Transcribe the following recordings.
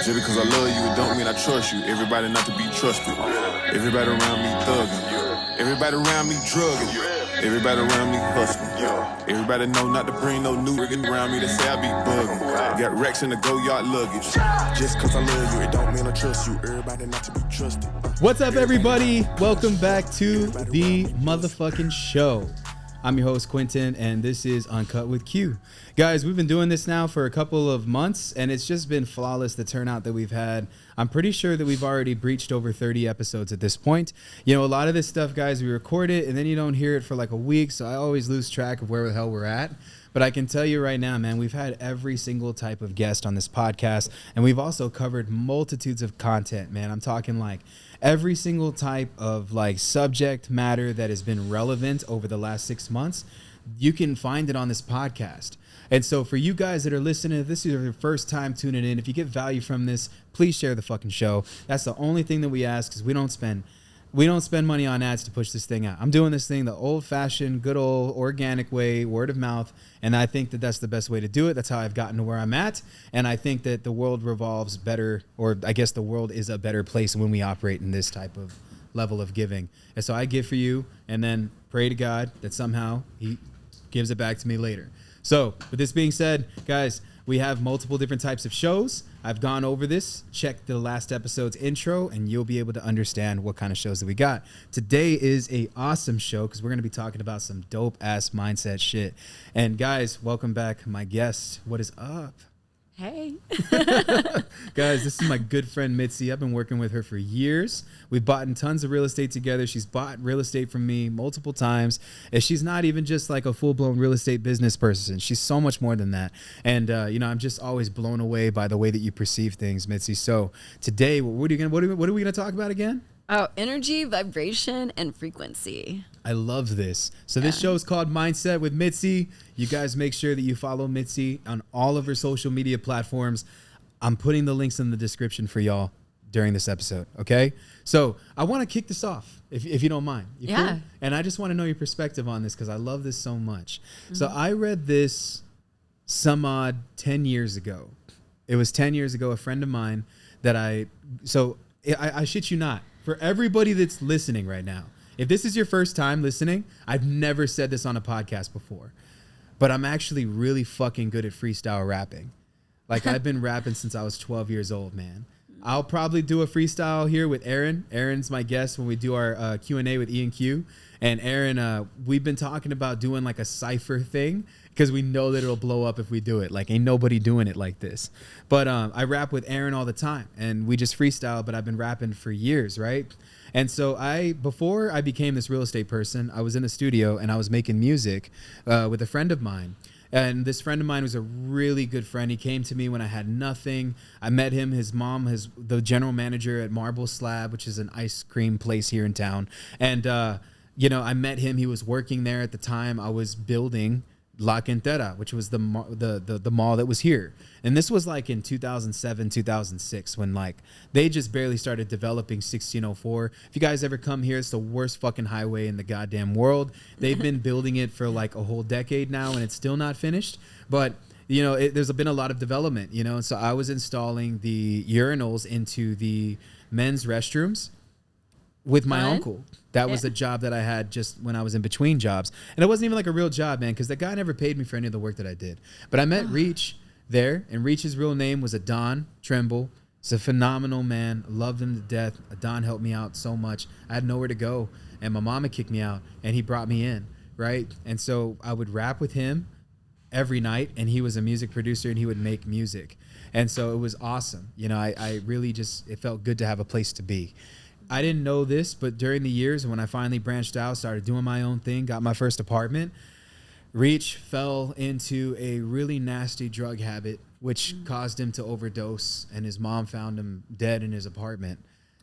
Just because I love you, it don't mean I trust you. Everybody not to be trusted. Everybody around me thugging. Everybody around me drugging. Everybody around me hustling. Everybody know not to bring no new riggin' around me. They say I be bugging. Got racks in the go-yard luggage. Just cause I love you, it don't mean I trust you. Everybody not to be trusted. What's up, everybody? Welcome back to the motherfucking show. I'm your host, Quentin, and this is Uncut with Q. Guys, we've been doing this now for a couple of months, and it's just been flawless, the turnout that we've had. I'm pretty sure that we've already breached over 30 episodes at this point. You know, a lot of this stuff, guys, we record it, and then you don't hear it for like a week, so I always lose track of where the hell we're at. But I can tell you right now, man, we've had every single type of guest on this podcast, and we've also covered multitudes of content, man. I'm talking like every single type of like subject matter that has been relevant over the last 6 months. You can find it on this podcast. And so for you guys that are listening, if this is your first time tuning in, if you get value from this, please share the fucking show. That's the only thing that we ask, because we don't spend money on ads to push this thing out. I'm doing this thing the old-fashioned, good old organic way, word of mouth, and I think that that's the best way to do it. That's how I've gotten to where I'm at, and I think that the world revolves better, or I guess the world is a better place when we operate in this type of level of giving. And so I give for you, and then pray to God that somehow He gives it back to me later. So with this being said, guys, we have multiple different types of shows. I've gone over this. Check the last episode's intro, and you'll be able to understand what kind of shows that we got. Today is a awesome show because we're going to be talking about some dope-ass mindset shit. And guys, welcome back, my guest. What is up? Hey. Guys, this is my good friend Mitzi. I've been working with her for years. We've bought in tons of real estate together. She's bought real estate from me multiple times. And she's not even just like a full-blown real estate business person. She's so much more than that. And, I'm just always blown away by the way that you perceive things, Mitzi. So today, what are we going to talk about again? Oh, energy, vibration, and frequency. I love this. So this show is called Mindset with Mitzi. You guys make sure that you follow Mitzi on all of her social media platforms. I'm putting the links in the description for y'all during this episode, okay? So I want to kick this off, if you don't mind. Cool? And I just want to know your perspective on this because I love this so much. Mm-hmm. So I read this some odd 10 years ago. It was 10 years ago, a friend of mine that I shit you not. For everybody that's listening right now, if this is your first time listening, I've never said this on a podcast before, but I'm actually really fucking good at freestyle rapping. Like I've been rapping since I was 12 years old, man. I'll probably do a freestyle here with Aaron. Aaron's my guest when we do our Q&A with E and Q. And Aaron, we've been talking about doing like a cypher thing because we know that it'll blow up if we do it. Like ain't nobody doing it like this. But I rap with Aaron all the time and we just freestyle, but I've been rapping for years, right? And so before I became this real estate person, I was in the studio and I was making music with a friend of mine. And this friend of mine was a really good friend. He came to me when I had nothing. I met him. His mom is the general manager at Marble Slab, which is an ice cream place here in town. And, I met him. He was working there at the time. I was building La Quintera, which was the mall that was here. And this was like in 2007, 2006, when like they just barely started developing 1604. If you guys ever come here, it's the worst fucking highway in the goddamn world. They've been building it for like a whole decade now and it's still not finished. But there's been a lot of development, and so I was installing the urinals into the men's restrooms with my uncle. That was a job that I had just when I was in between jobs. And it wasn't even like a real job, man, because the guy never paid me for any of the work that I did. But I met Reach there, and Reach's real name was Adon Tremble. He's a phenomenal man. Loved him to death. Adon helped me out so much. I had nowhere to go, and my mama kicked me out, and he brought me in, right? And so I would rap with him every night, and he was a music producer, and he would make music. And so it was awesome. I really just, it felt good to have a place to be. I didn't know this, but during the years when I finally branched out, started doing my own thing, got my first apartment, Reach fell into a really nasty drug habit, which caused him to overdose, and his mom found him dead in his apartment.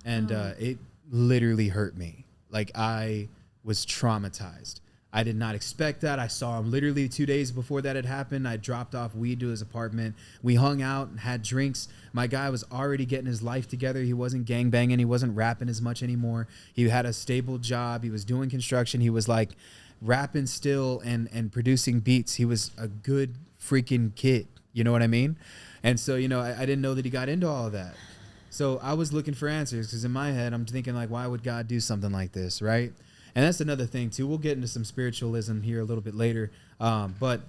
And it literally hurt me. Like I was traumatized. I did not expect that. I saw him literally 2 days before that had happened. I dropped off weed to his apartment. We hung out and had drinks. My guy was already getting his life together. He wasn't gangbanging. He wasn't rapping as much anymore. He had a stable job. He was doing construction. He was like rapping still and producing beats. He was a good freaking kid. You know what I mean? And so, I didn't know that he got into all of that. So I was looking for answers because in my head, I'm thinking like, why would God do something like this, right? And that's another thing too. We'll get into some spiritualism here a little bit later. But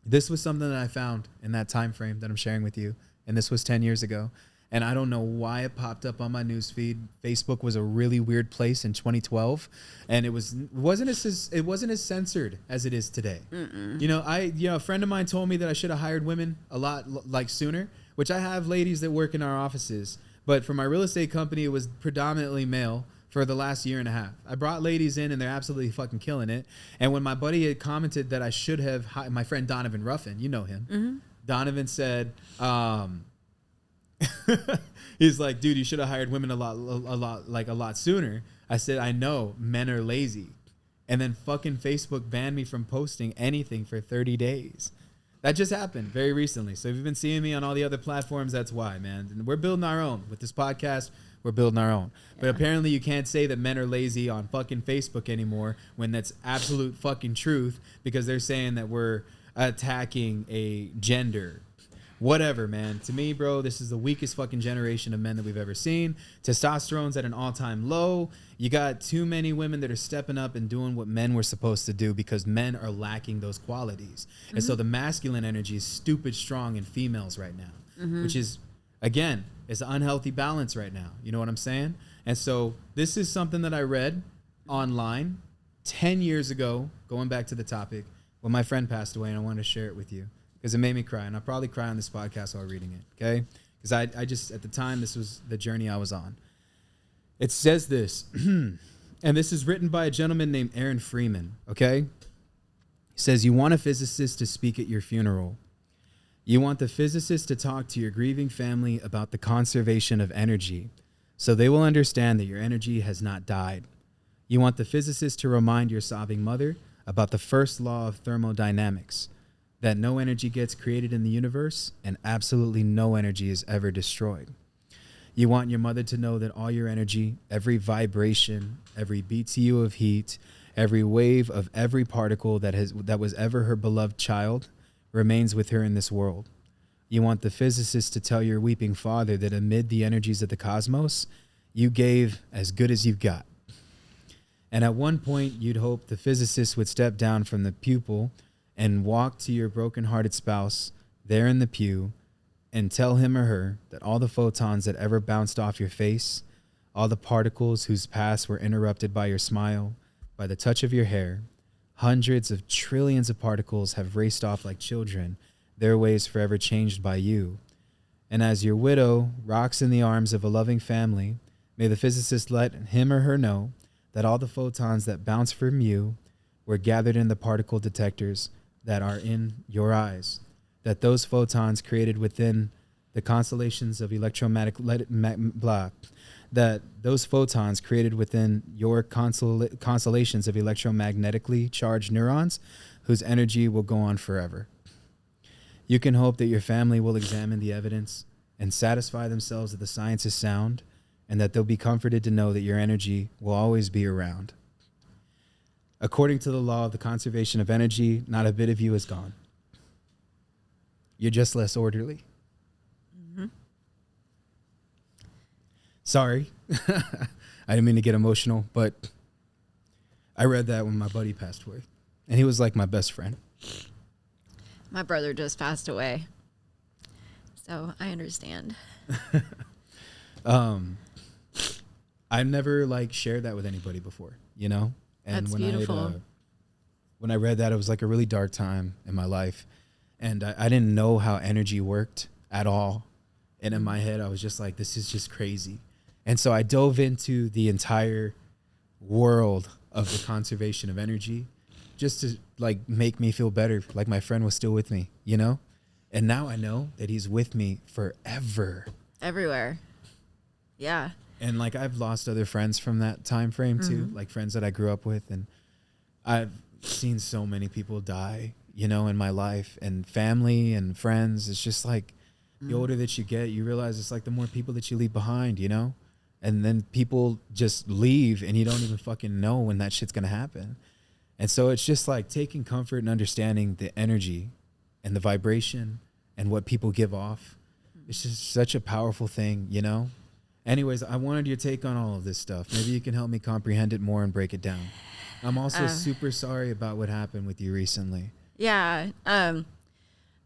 this was something that I found in that time frame that I'm sharing with you. And this was 10 years ago. And I don't know why it popped up on my news feed. Facebook was a really weird place in 2012, and it wasn't as censored as it is today. A friend of mine told me that I should have hired women a lot sooner, which I have ladies that work in our offices, but for my real estate company, it was predominantly male for the last year and a half. I brought ladies in, and they're absolutely fucking killing it. And when my buddy had commented that I should have hired, my friend Donovan Ruffin, you know him, Donovan said, he's like, dude, you should have hired women a lot sooner. I said, I know, men are lazy. And then fucking Facebook banned me from posting anything for 30 days. That just happened very recently. So if you've been seeing me on all the other platforms, that's why, man. And we're building our own. With this podcast, we're building our own. But apparently you can't say that men are lazy on fucking Facebook anymore when that's absolute fucking truth, because they're saying that we're attacking a gender. Whatever, man. To me, bro, this is the weakest fucking generation of men that we've ever seen. Testosterone's at an all-time low. You got too many women that are stepping up and doing what men were supposed to do because men are lacking those qualities. And so the masculine energy is stupid strong in females right now, which is, again, it's an unhealthy balance right now. You know what I'm saying? And so this is something that I read online 10 years ago, going back to the topic, when my friend passed away, and I wanted to share it with you, because it made me cry, and I'll probably cry on this podcast while reading it, okay? Because I just, at the time, this was the journey I was on. It says this, and this is written by a gentleman named Aaron Freeman, okay? He says, you want a physicist to speak at your funeral. You want the physicist to talk to your grieving family about the conservation of energy, so they will understand that your energy has not died. You want the physicist to remind your sobbing mother about the first law of thermodynamics, that no energy gets created in the universe and absolutely no energy is ever destroyed. You want your mother to know that all your energy, every vibration, every BTU of heat, every wave of every particle that was ever her beloved child remains with her in this world. You want the physicist to tell your weeping father that amid the energies of the cosmos, you gave as good as you've got. And at one point, you'd hope the physicist would step down from the pupil and walk to your broken-hearted spouse there in the pew and tell him or her that all the photons that ever bounced off your face, all the particles whose paths were interrupted by your smile, by the touch of your hair, hundreds of trillions of particles have raced off like children, their ways forever changed by you. And as your widow rocks in the arms of a loving family, may the physicist let him or her know that all the photons that bounce from you were gathered in the particle detectors that are in your eyes, that those photons created within the constellations of that those photons created within your constellations of electromagnetically charged neurons whose energy will go on forever. You can hope that your family will examine the evidence and satisfy themselves that the science is sound, and that they'll be comforted to know that your energy will always be around. According to the law of the conservation of energy, not a bit of you is gone. You're just less orderly. Sorry. I didn't mean to get emotional, but I read that when my buddy passed away. And he was like my best friend. My brother just passed away, so I understand. I've never shared that with anybody before, you know? And That's beautiful. When I read that, it was like a really dark time in my life. And I didn't know how energy worked at all. And in my head, I was just like, this is just crazy. And so I dove into the entire world of the conservation of energy just to make me feel better, like my friend was still with me, you know? And now I know that he's with me forever. Everywhere. Yeah. And I've lost other friends from that time frame too, like friends that I grew up with. And I've seen so many people die, you know, in my life, and family and friends. It's just the older that you get, you realize it's the more people that you leave behind, you know? And then people just leave and you don't even fucking know when that shit's going to happen. And so it's just taking comfort and understanding the energy and the vibration and what people give off. It's just such a powerful thing, you know? Anyways, I wanted your take on all of this stuff. Maybe you can help me comprehend it more and break it down. I'm also super sorry about what happened with you recently. Yeah. No,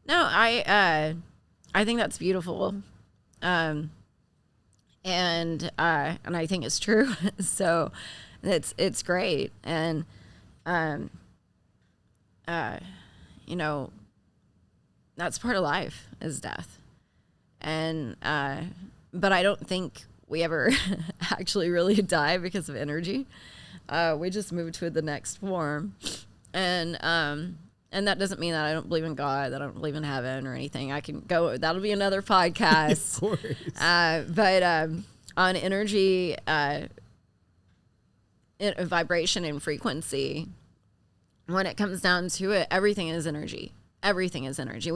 I think that's beautiful. And I think it's true. So it's great. And, you know, that's part of life is death. And, but I don't think we ever actually really die because of energy. We just move to the next form. And that doesn't mean that I don't believe in God, that I don't believe in heaven or anything. I can go, that'll be another podcast. Of course. But on energy, vibration and frequency, when it comes down to it, everything is energy. Everything is energy.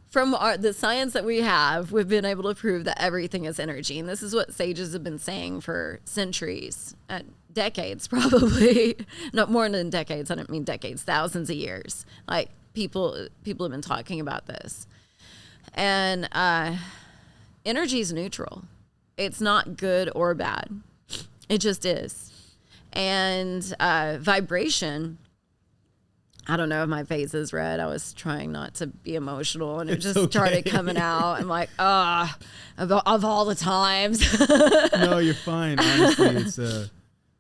From the science that we have, we've been able to prove that everything is energy. And this is what sages have been saying for centuries, decades probably. Not more than decades. I don't mean decades, thousands of years. Like people have been talking about this. And energy is neutral. It's not good or bad. It just is. And vibration, I don't know if my face is red. I was trying not to be emotional, and it just started coming out. I'm like, of all the times. No, you're fine. Honestly,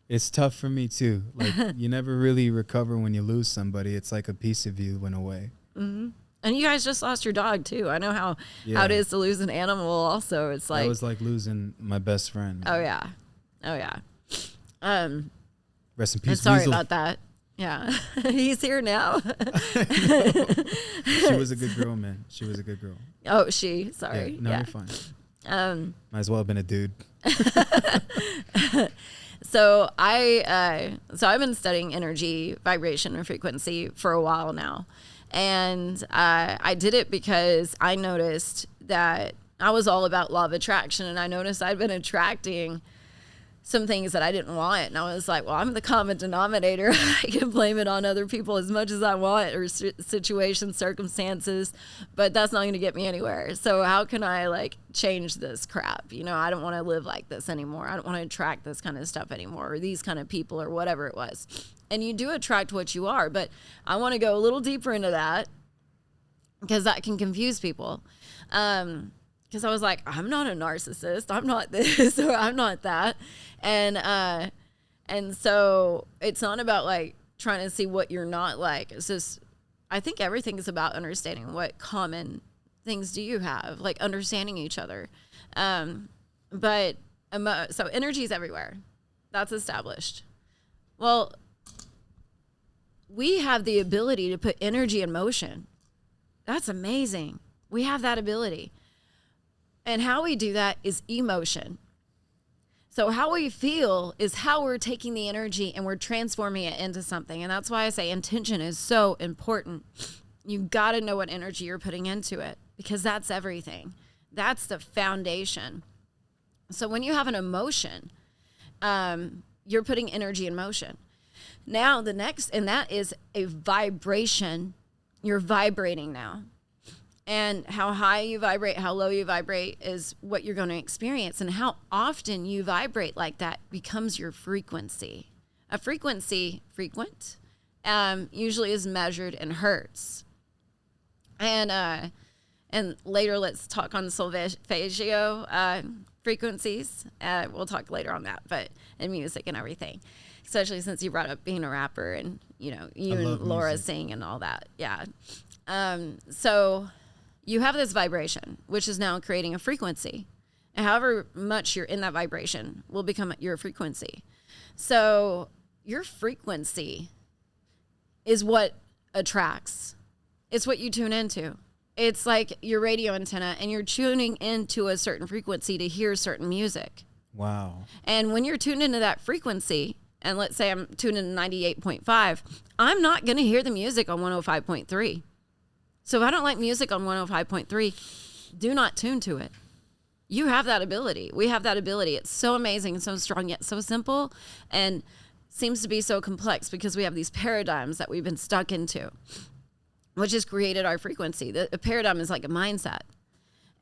it's tough for me too. Like you never really recover when you lose somebody. It's like a piece of you went away. Mm-hmm. And you guys just lost your dog too. I know how it is to lose an animal. Also, it's like that was like losing my best friend. Oh yeah. Rest in peace. Sorry Weasel. about that. Yeah, he's here now. She was a good girl, man. She was a good girl. Oh, sorry. Yeah, no, you're fine. Might as well have been a dude. So I've been studying energy, vibration, and frequency for a while now, and I did it because I noticed that I was all about law of attraction, and I noticed I'd been attracting some things that I didn't want. And I was like, well, I'm the common denominator. I can blame it on other people as much as I want, or situations, circumstances, but that's not going to get me anywhere. So how can I like change this crap? You know, I don't want to live like this anymore. I don't want to attract this kind of stuff anymore, or these kind of people, or whatever it was. And you do attract what you are, but I want to go a little deeper into that because that can confuse people. Because I was like, I'm not a narcissist. I'm not this, or I'm not that. And so it's not about like trying to see what you're not like. It's just, I think everything is about understanding what common things do you have, like understanding each other. So energy is everywhere. That's established. Well, we have the ability to put energy in motion. That's amazing. We have that ability. And how we do that is emotion. So how we feel is how we're taking the energy and we're transforming it into something. And that's why I say intention is so important. You've got to know what energy you're putting into it, because that's everything. That's the foundation. So when you have an emotion, you're putting energy in motion. Now the next, and that is a vibration. You're vibrating now. And how high you vibrate, how low you vibrate is what you're going to experience. And how often you vibrate like that becomes your frequency. A frequency, usually is measured in hertz. And later, let's talk on solfeggio frequencies. We'll talk later on that, but in music and everything. Especially since you brought up being a rapper and, you know, you and Laura music. Sing and all that. Yeah. So you have this vibration, which is now creating a frequency. And however much you're in that vibration will become your frequency. So your frequency is what attracts. It's what you tune into. It's like your radio antenna, and you're tuning into a certain frequency to hear certain music. Wow. And when you're tuned into that frequency, and let's say I'm tuned into 98.5, I'm not going to hear the music on 105.3. So if I don't like music on 105.3, do not tune to it. You have that ability. We have that ability. It's so amazing and so strong, yet so simple, and seems to be so complex because we have these paradigms that we've been stuck into. which has created our frequency. The paradigm is like a mindset.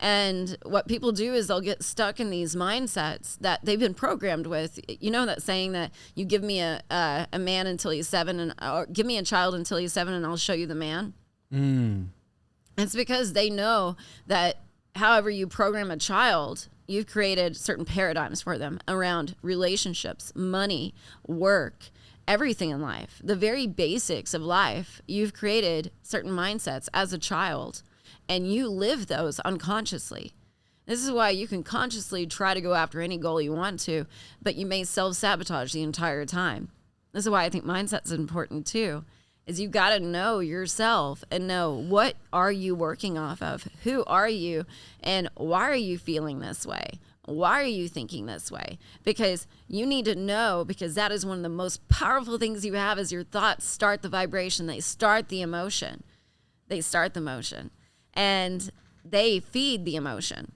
And what people do is they'll get stuck in these mindsets that they've been programmed with. You know that saying that you give me a man until he's 7, or give me a child until he's 7 and I'll show you the man. It's because they know that however you program a child, you've created certain paradigms for them around relationships, money, work, everything in life. The very basics of life, you've created certain mindsets as a child, and you live those unconsciously. This is why you can consciously try to go after any goal you want to, but you may self-sabotage the entire time. This is why I think mindset's important too, is you got to know yourself and know what are you working off of? Who are you? And why are you feeling this way? Why are you thinking this way? Because you need to know, because that is one of the most powerful things you have is your thoughts start the vibration. They start the emotion. They start the motion. And they feed the emotion.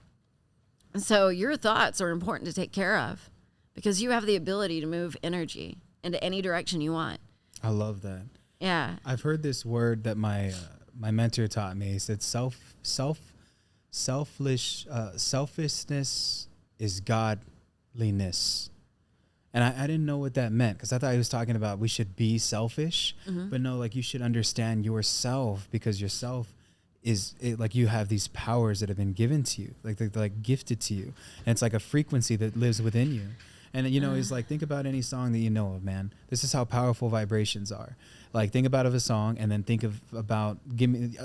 So your thoughts are important to take care of because you have the ability to move energy into any direction you want. I love that. Yeah. I've heard this word that my mentor taught me. He said selfishness is godliness. And I didn't know what that meant because I thought he was talking about we should be selfish, but no, like you should understand yourself because yourself is it, like you have these powers that have been given to you, like they're like gifted to you, and it's like a frequency that lives within you. And you know, he's like, think about any song that you know of, man. This is how powerful vibrations are. Like, think about a song, and then think about.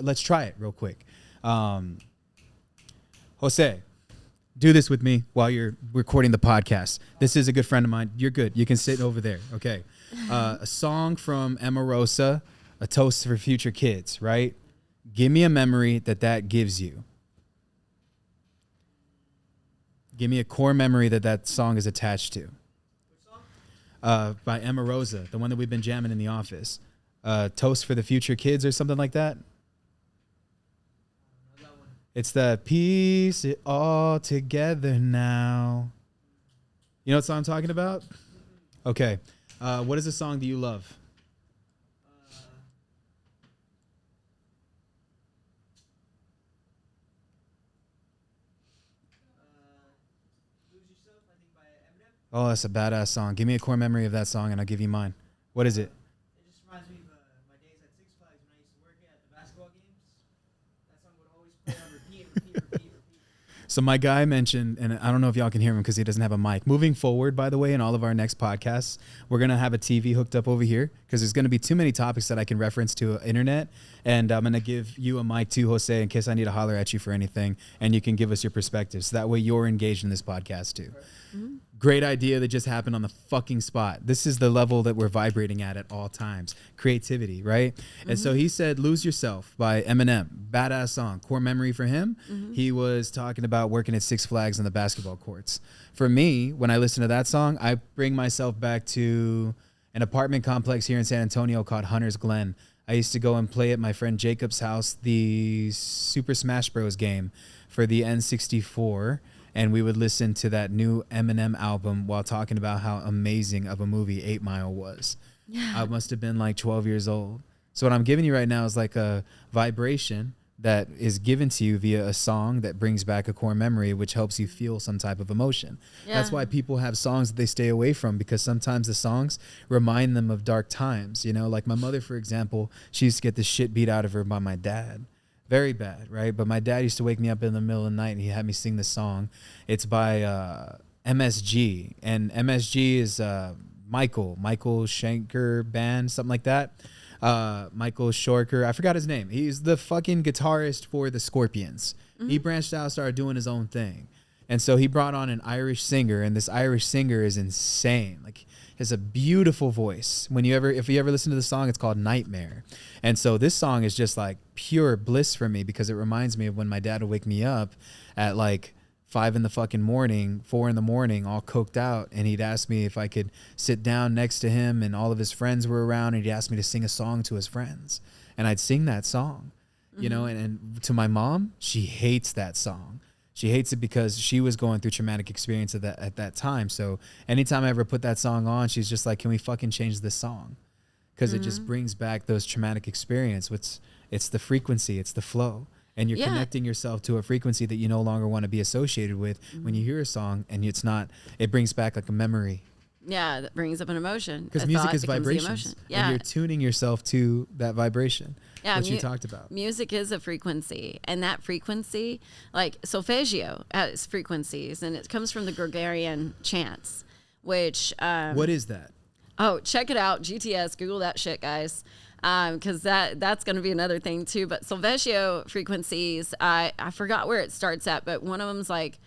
Let's try it real quick. Jose, do this with me while you're recording the podcast. This is a good friend of mine. You're good. You can sit over there. Okay. A song from Emarosa, A Toast for Future Kids, right? Give me a memory that gives you. Give me a core memory that song is attached to. Which song? By Emarosa, the one that we've been jamming in the office. Toast for the Future Kids or something like that. That one. It's the piece it all together now. You know what song I'm talking about? Okay. What is a song that you love? Lose Yourself, I think by Eminem. Oh, that's a badass song. Give me a core memory of that song and I'll give you mine. What is it? It just reminds me of my days at Six Flags when I used to work at the basketball games. That song would always play on repeat. So my guy mentioned, and I don't know if y'all can hear him because he doesn't have a mic. Moving forward, by the way, in all of our next podcasts, we're going to have a TV hooked up over here because there's going to be too many topics that I can reference to internet. And I'm going to give you a mic too, Jose, in case I need to holler at you for anything. And you can give us your perspective. So that way you're engaged in this podcast too. Mm-hmm. Great idea that just happened on the fucking spot. This is the level that we're vibrating at all times. Creativity, right? Mm-hmm. And so he said, Lose Yourself by Eminem. Badass song. Core memory for him. Mm-hmm. He was talking about working at Six Flags on the basketball courts. For me, when I listen to that song, I bring myself back to an apartment complex here in San Antonio called Hunter's Glen. I used to go and play at my friend Jacob's house the Super Smash Bros. Game for the N64. And we would listen to that new Eminem album while talking about how amazing of a movie 8 Mile was. Yeah. I must have been like 12 years old. So what I'm giving you right now is like a vibration that is given to you via a song that brings back a core memory, which helps you feel some type of emotion. Yeah. That's why people have songs that they stay away from, because sometimes the songs remind them of dark times. You know, like my mother, for example, she used to get the shit beat out of her by my dad. Very bad, right? But my dad used to wake me up in the middle of the night and he had me sing this song. It's by MSG. And MSG is Michael Schenker Band, something like that. Michael Shorker. I forgot his name. He's the fucking guitarist for the Scorpions. Mm-hmm. He branched out, started doing his own thing. And so he brought on an Irish singer, and this Irish singer is insane. Like, has a beautiful voice. If you ever listen to the song, it's called Nightmare. And so this song is just like pure bliss for me because it reminds me of when my dad would wake me up at like 4 in the morning, all coked out. And he'd ask me if I could sit down next to him, and all of his friends were around, and he'd ask me to sing a song to his friends. And I'd sing that song, you know, and to my mom, she hates that song. She hates it because she was going through traumatic experience at that time. So anytime I ever put that song on, she's just like, can we fucking change this song? because it just brings back those traumatic experience. It's the frequency, it's the flow. And you're connecting yourself to a frequency that you no longer want to be associated with when you hear a song, and it brings back like a memory. Yeah, that brings up an emotion. Because music is vibrations. Yeah. And you're tuning yourself to that vibration, which you talked about. Music is a frequency, and that frequency, like solfeggio has frequencies, and it comes from the Gregorian chants, which... what is that? Oh, check it out. GTS, Google that shit, guys. Because that's going to be another thing too. But solfeggio frequencies, I forgot where it starts at, but one of them's like...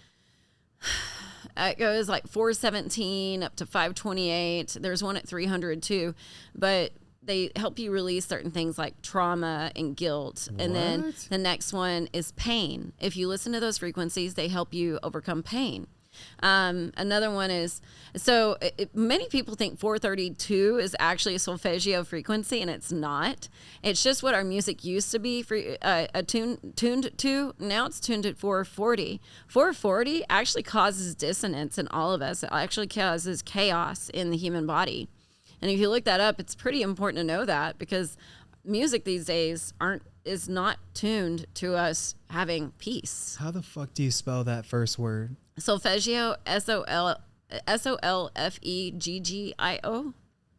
It goes like 417 up to 528. There's one at 300 too, but they help you release certain things like trauma and guilt. And then the next one is pain. If you listen to those frequencies, they help you overcome pain. Another one is, many people think 432 is actually a solfeggio frequency, and it's not. It's just what our music used to be tuned to. Now it's tuned at 440. 440 actually causes dissonance in all of us. It actually causes chaos in the human body. And if you look that up, it's pretty important to know that, because music these days is not tuned to us having peace. How the fuck do you spell that first word? Solfeggio, Solfeggio.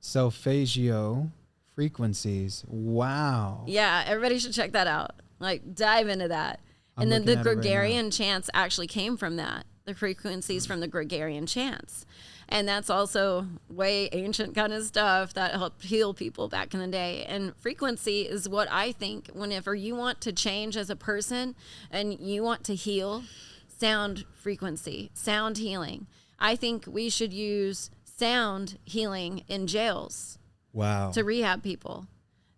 Solfeggio frequencies. Wow. Yeah, everybody should check that out. Like, dive into that. And then the Gregorian chants actually came from that. The frequencies from the Gregorian chants. And that's also way ancient kind of stuff that helped heal people back in the day. And frequency is what I think whenever you want to change as a person and you want to heal, sound frequency, sound healing. I think we should use sound healing in jails. Wow. To rehab people.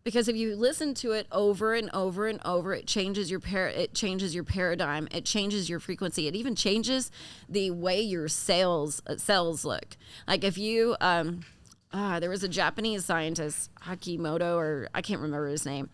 Because if you listen to it over and over and over, it changes your paradigm. It changes your frequency. It even changes the way your cells look. Like if you, there was a Japanese scientist, Hakimoto, or I can't remember his name,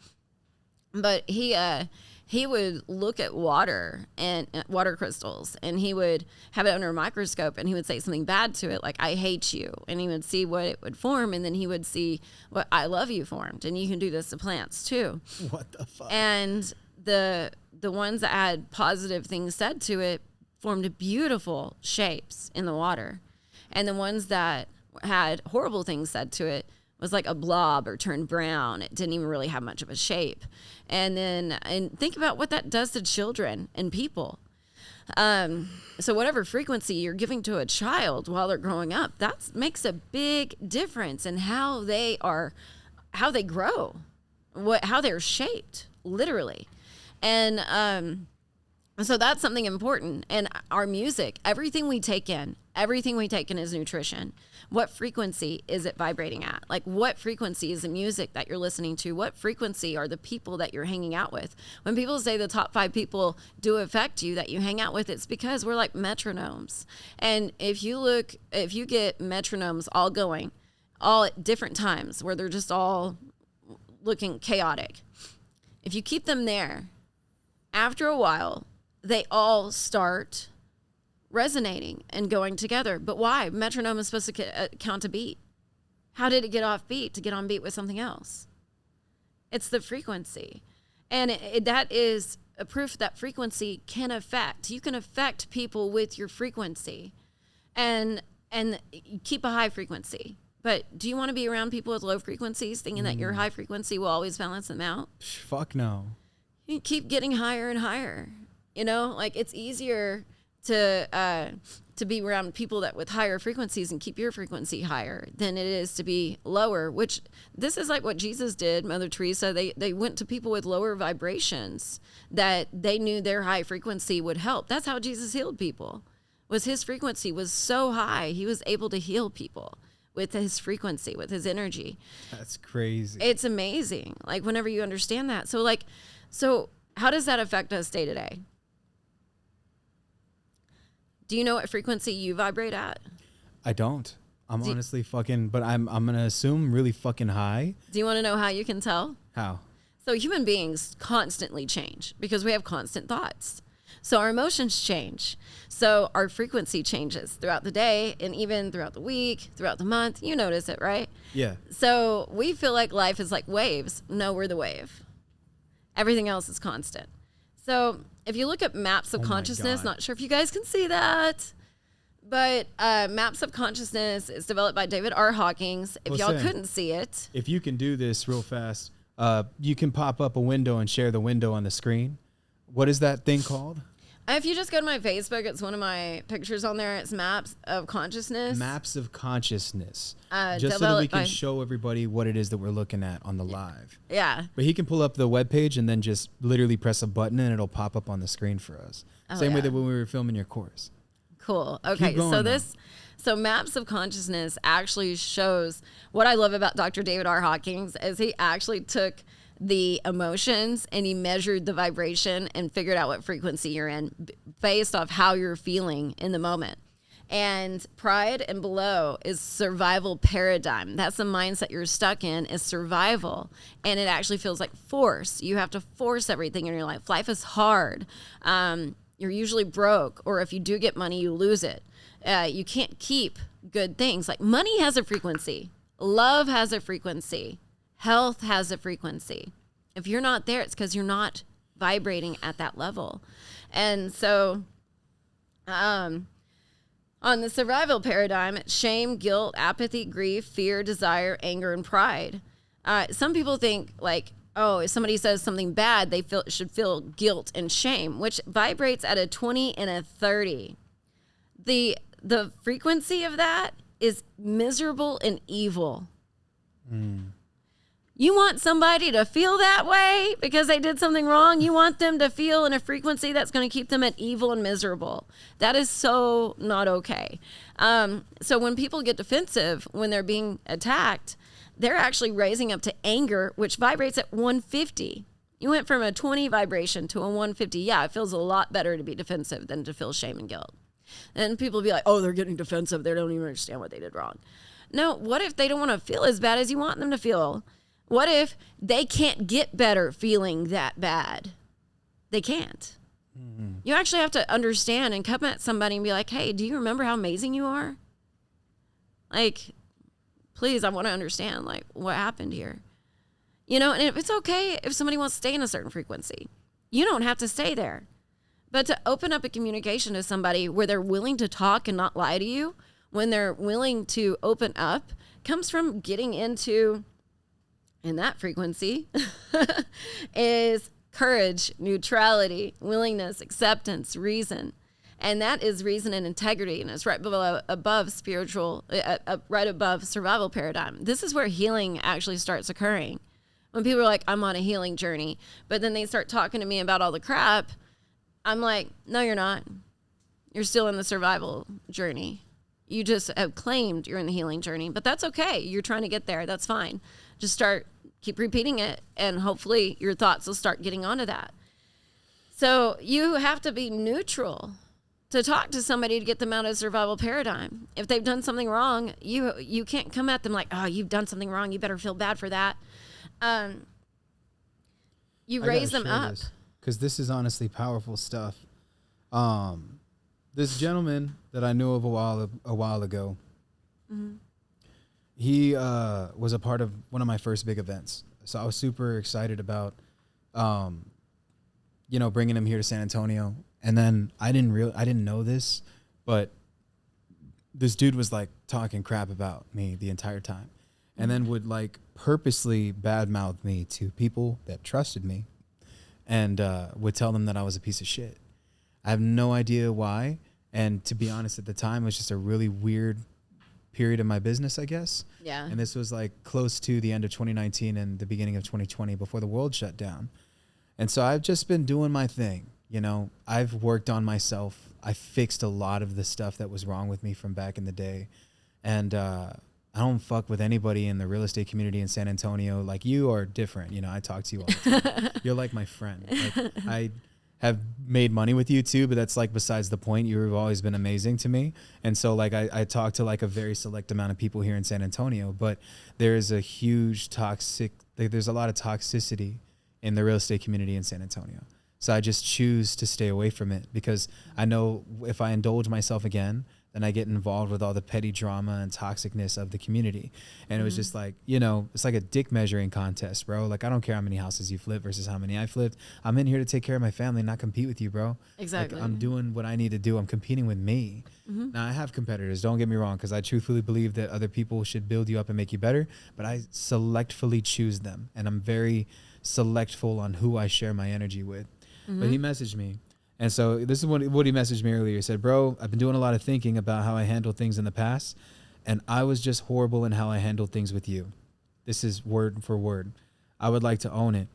but he would look at water and water crystals, and he would have it under a microscope, and he would say something bad to it, like "I hate you," and he would see what it would form, and then he would see what "I love you" formed. And you can do this to plants too. What the fuck? And the ones that had positive things said to it formed beautiful shapes in the water, and the ones that had horrible things said to it was like a blob or turned brown. It didn't even really have much of a shape. And think about what that does to children and people. So whatever frequency you're giving to a child while they're growing up, that makes a big difference in how they grow, how they're shaped, literally. And so that's something important. And our music, everything we take in is nutrition. What frequency is it vibrating at? Like, what frequency is the music that you're listening to? What frequency are the people that you're hanging out with? When people say the top 5 people do affect you that you hang out with, it's because we're like metronomes. And if you get metronomes all going, all at different times where they're just all looking chaotic, if you keep them there, after a while, they all start resonating and going together. But why? Metronome is supposed to count a beat. How did it get off beat to get on beat with something else? It's the frequency. And that is a proof that frequency can affect. You can affect people with your frequency. And keep a high frequency. But do you want to be around people with low frequencies thinking that your high frequency will always balance them out? Fuck no. You keep getting higher and higher. You know, like it's easier to be around people that with higher frequencies and keep your frequency higher than it is to be lower, which this is like what Jesus did, Mother Teresa. They went to people with lower vibrations that they knew their high frequency would help. That's how Jesus healed people. Was his frequency was so high, he was able to heal people with his frequency, with his energy. That's crazy. It's amazing. Like whenever you understand that. So how does that affect us day to day? Do you know what frequency you vibrate at? I don't. I'm honestly but I'm going to assume really fucking high. Do you want to know how you can tell? How? So human beings constantly change because we have constant thoughts. So our emotions change. So our frequency changes throughout the day and even throughout the week, throughout the month. You notice it, right? Yeah. So we feel like life is like waves. No, we're the wave. Everything else is constant. So if you look at maps of Oh my consciousness, God. not sure if you guys can see that, but maps of consciousness is developed by David R. Hawkins. If Well, y'all Sam, couldn't see it, If you can do this real fast, you can pop up a window and share the window on the screen. What is that thing called? if you just go to my Facebook, it's one of my pictures on there. It's maps of consciousness. Maps of consciousness. Just so that we developed can by- show everybody what it is that we're looking at on the live. Yeah. But he can pull up the webpage and then just literally press a button and it'll pop up on the screen for us. Same way yeah. that when we were filming your course. Cool. Okay. going, So maps of consciousness actually shows what I love about Dr. David R. Hawkins is he actually took the emotions and he measured the vibration and figured out what frequency you're in based off how you're feeling in the moment. And pride and below is survival paradigm. That's the mindset you're stuck in is survival. And it actually feels like force. You have to force everything in your life. Life is hard. You're usually broke, or if you do get money, you lose it. You can't keep good things. Like money has a frequency. Love has a frequency. Health has a frequency. If you're not there, it's because you're not vibrating at that level. And so on the survival paradigm, it's shame, guilt, apathy, grief, fear, desire, anger, and pride. Some people think like, oh, if somebody says something bad, they should feel guilt and shame, which vibrates at a 20 and a 30. The frequency of that is miserable and evil. You want somebody to feel that way because they did something wrong. You want them to feel in a frequency that's going to keep them at evil and miserable. That is so not okay. So when people get defensive, when they're being attacked, they're actually raising up to anger, which vibrates at 150. You went from a 20 vibration to a 150. Yeah, it feels a lot better to be defensive than to feel shame and guilt. And people be like, oh, they're getting defensive. They don't even understand what they did wrong. No, what if they don't want to feel as bad as you want them to feel? What if they can't get better feeling that bad? They can't. Mm-hmm. You actually have to understand and come at somebody and be like, hey, do you remember how amazing you are? Like, please, I want to understand, like, what happened here. You know, and it's okay if somebody wants to stay in a certain frequency. You don't have to stay there. But to open up a communication to somebody where they're willing to talk and not lie to you, when they're willing to open up, comes from getting into, in that frequency, is courage, neutrality, willingness, acceptance, reason. And that is reason and integrity, and it's right above spiritual, right above survival paradigm. This is where healing actually starts occurring. When people are like, I'm on a healing journey, but then they start talking to me about all the crap, I'm like, no, you're not. You're still in the survival journey. You just have claimed you're in the healing journey, but that's okay. You're trying to get there. That's fine. Just keep repeating it, and hopefully your thoughts will start getting onto that. So you have to be neutral to talk to somebody to get them out of survival paradigm. If they've done something wrong, you can't come at them like, oh, you've done something wrong. You better feel bad for that. You raise them up. Because this is honestly powerful stuff. This gentleman that I knew of a while ago, mm-hmm. He was a part of one of my first big events. So I was super excited about, bringing him here to San Antonio. And then I didn't know this, but this dude was like talking crap about me the entire time, and then would like purposely badmouth me to people that trusted me, and would tell them that I was a piece of shit. I have no idea why. And to be honest, at the time, it was just a really weird period of my business, I guess. Yeah. And this was like close to the end of 2019 and the beginning of 2020 before the world shut down. And so I've just been doing my thing. You know, I've worked on myself. I fixed a lot of the stuff that was wrong with me from back in the day. And I don't fuck with anybody in the real estate community in San Antonio. Like, you are different. You know, I talk to you all the time. You're like my friend. Like, I have made money with you too, but that's like besides the point. You've always been amazing to me. And so like I talk to like a very select amount of people here in San Antonio, but there's a huge there's a lot of toxicity in the real estate community in San Antonio. So I just choose to stay away from it because I know if I indulge myself again, then I get involved with all the petty drama and toxicness of the community. And it was just like, you know, it's like a dick measuring contest, bro. Like, I don't care how many houses you flip versus how many I flipped. I'm in here to take care of my family, not compete with you, bro. Exactly. Like, I'm doing what I need to do. I'm competing with me. Now, I have competitors, don't get me wrong, because I truthfully believe that other people should build you up and make you better, but I selectively choose them. And I'm very selectful on who I share my energy with. But he messaged me. And so this is what he messaged me earlier. He said, bro, I've been doing a lot of thinking about how I handled things in the past, and I was just horrible in how I handled things with you. This is word for word. I would like to own it.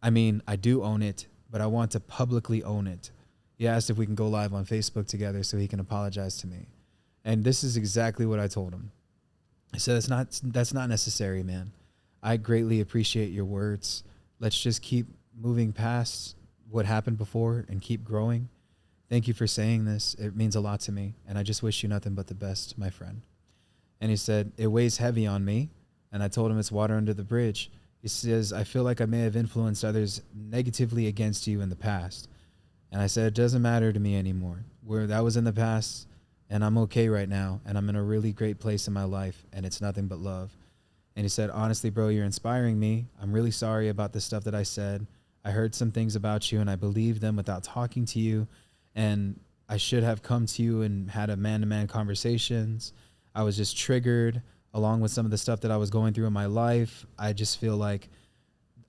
I mean, I do own it, but I want to publicly own it. He asked if we can go live on Facebook together so he can apologize to me. And this is exactly what I told him. I said, that's not necessary, man. I greatly appreciate your words. Let's just keep moving past what happened before and keep growing. Thank you for saying this. It means a lot to me, and I just wish you nothing but the best, my friend. And he said, it weighs heavy on me. And I told him it's water under the bridge. He says, I feel like I may have influenced others negatively against you in the past. And I said, it doesn't matter to me anymore. That was in the past, and I'm okay right now, and I'm in a really great place in my life, and it's nothing but love. And he said, honestly, bro, you're inspiring me. I'm really sorry about the stuff that I said. I heard some things about you and I believed them without talking to you. And I should have come to you and had a man-to-man conversations. I was just triggered along with some of the stuff that I was going through in my life. I just feel like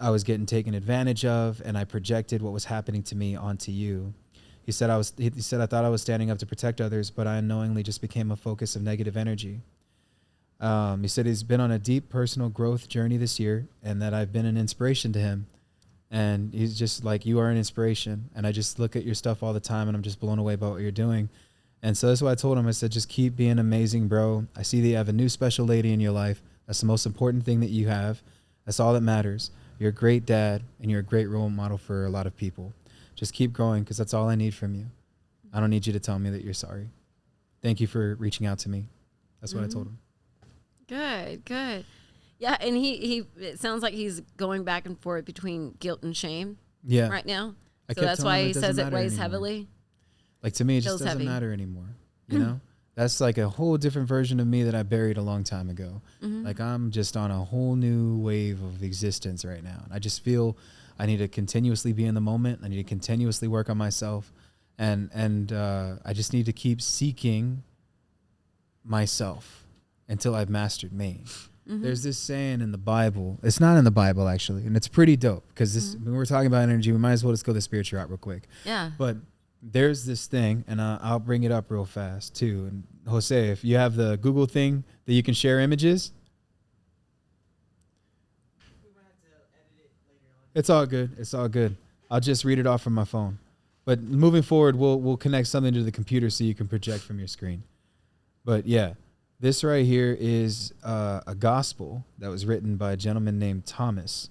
I was getting taken advantage of, and I projected what was happening to me onto you. He said, I thought I was standing up to protect others, but I unknowingly just became a focus of negative energy. He said he's been on a deep personal growth journey this year and that I've been an inspiration to him. And he's just like, you are an inspiration. And I just look at your stuff all the time and I'm just blown away by what you're doing. And so that's what I told him. I said, just keep being amazing, bro. I see that you have a new special lady in your life. That's the most important thing that you have. That's all that matters. You're a great dad and you're a great role model for a lot of people. Just keep growing because that's all I need from you. I don't need you to tell me that you're sorry. Thank you for reaching out to me. That's what I told him. Good. Yeah, and he it sounds like he's going back and forth between guilt and shame right now. So that's why he says it weighs heavily. Like, to me, it just doesn't matter anymore. You know? That's like a whole different version of me that I buried a long time ago. Like, I'm just on a whole new wave of existence right now. And I just feel I need to continuously be in the moment. I need to continuously work on myself. And I just need to keep seeking myself until I've mastered me. There's this saying in the Bible. It's not in the Bible, actually, and it's pretty dope because when we're talking about energy, we might as well just go the spiritual route real quick. Yeah. But there's this thing, and I'll bring it up real fast, too. And Jose, if you have the Google thing that you can share images. We might have to edit it later on. It's all good. It's all good. I'll just read it off from my phone. But moving forward, we'll connect something to the computer so you can project from your screen. But, yeah. This right here is a gospel that was written by a gentleman named Thomas.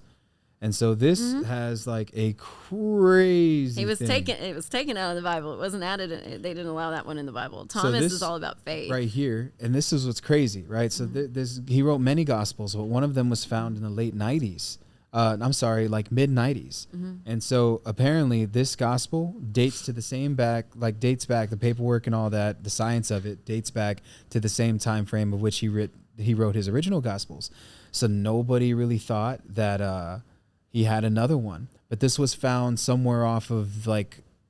And so this has like a crazy It was thing. taken out of the Bible. It wasn't added. They didn't allow that one in the Bible. Thomas is all about faith. Right here. And this is what's crazy, right? So he wrote many gospels, but one of them was found in the late 90s. Like mid 90s. And so apparently this gospel dates back, the paperwork and all that, the science of it dates back to the same time frame of which he wrote his original gospels. So nobody really thought that he had another one. But this was found somewhere off of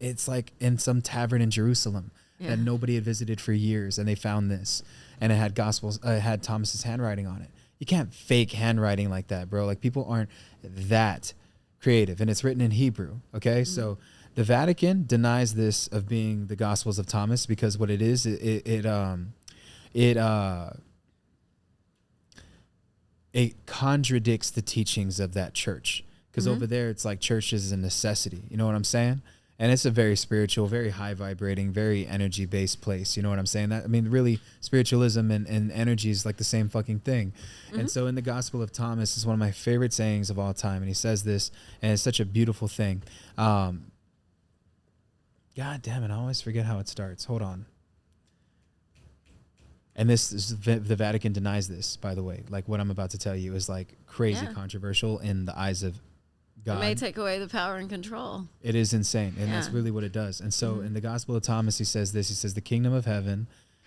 it's like in some tavern in Jerusalem that nobody had visited for years, and they found this. And it had had Thomas's handwriting on it. You can't fake handwriting like that, bro. Like, people aren't that creative, and it's written in Hebrew. Okay. So the Vatican denies this of being the Gospels of Thomas because what it is, it contradicts the teachings of that church. Because over there, it's like church is a necessity. You know what I'm saying? And it's a very spiritual, very high vibrating, very energy based place. You know what I'm saying? Really, spiritualism and energy is like the same fucking thing. And so in the Gospel of Thomas is one of my favorite sayings of all time. And he says this, and it's such a beautiful thing. God damn it. I always forget how it starts. Hold on. And this is the Vatican denies this, by the way. Like, what I'm about to tell you is like crazy controversial in the eyes of God. It may take away the power and control. It is insane. And that's Yeah. really what it does. And so in the Gospel of Thomas, he says this. He says, the kingdom of heaven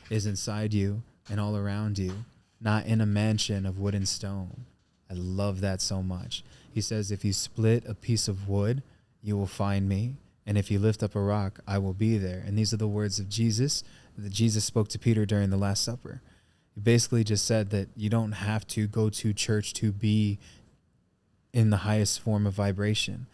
is inside you and all around you, not in a mansion of wood and stone. I love that so much. He says, if you split a piece of wood, you will find me. And if you lift up a rock, I will be there. And these are the words of Jesus that Jesus spoke to Peter during the Last Supper. He basically just said that you don't have to go to church to be in the highest form of vibration,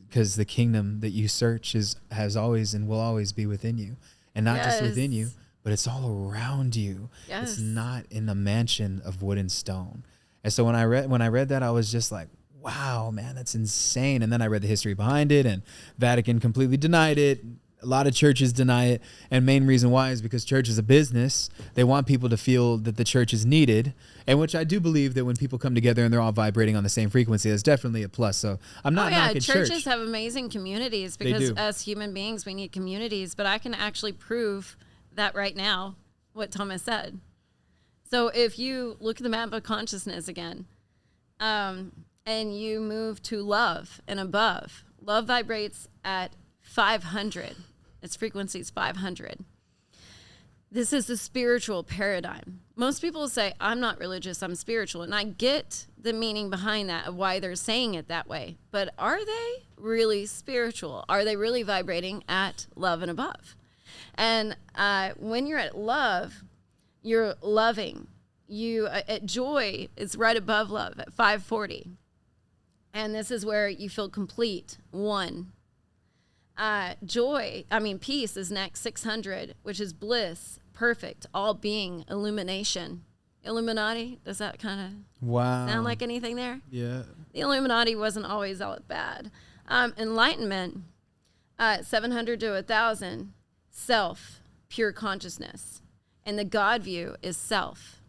because the kingdom that you search has always and will always be within you, and not just within you, but it's all around you. Yes. It's not in a mansion of wood and stone. And so when I read that, I was just like, wow, man, that's insane. And then I read the history behind it, and Vatican completely denied it. A lot of churches deny it. And main reason why is because church is a business. They want people to feel that the church is needed, and which I do believe that when people come together and they're all vibrating on the same frequency, that's definitely a plus. So I'm not knocking church. Churches have amazing communities because as human beings, we need communities. But I can actually prove that right now, what Thomas said. So if you look at the map of consciousness again, and you move to love and above, love vibrates at 500. Its frequency is 500. This is the spiritual paradigm. Most people say, I'm not religious, I'm spiritual. And I get the meaning behind that, of why they're saying it that way. But are they really spiritual? Are they really vibrating at love and above? And when you're at love, you're loving. You at joy is right above love at 540. And this is where you feel complete, one. Peace is next, 600, which is bliss, perfect, all being, illumination. Illuminati, does that kind of sound like anything there? Yeah. The Illuminati wasn't always all bad. Enlightenment, 700 to 1,000, self, pure consciousness. And the God view is self.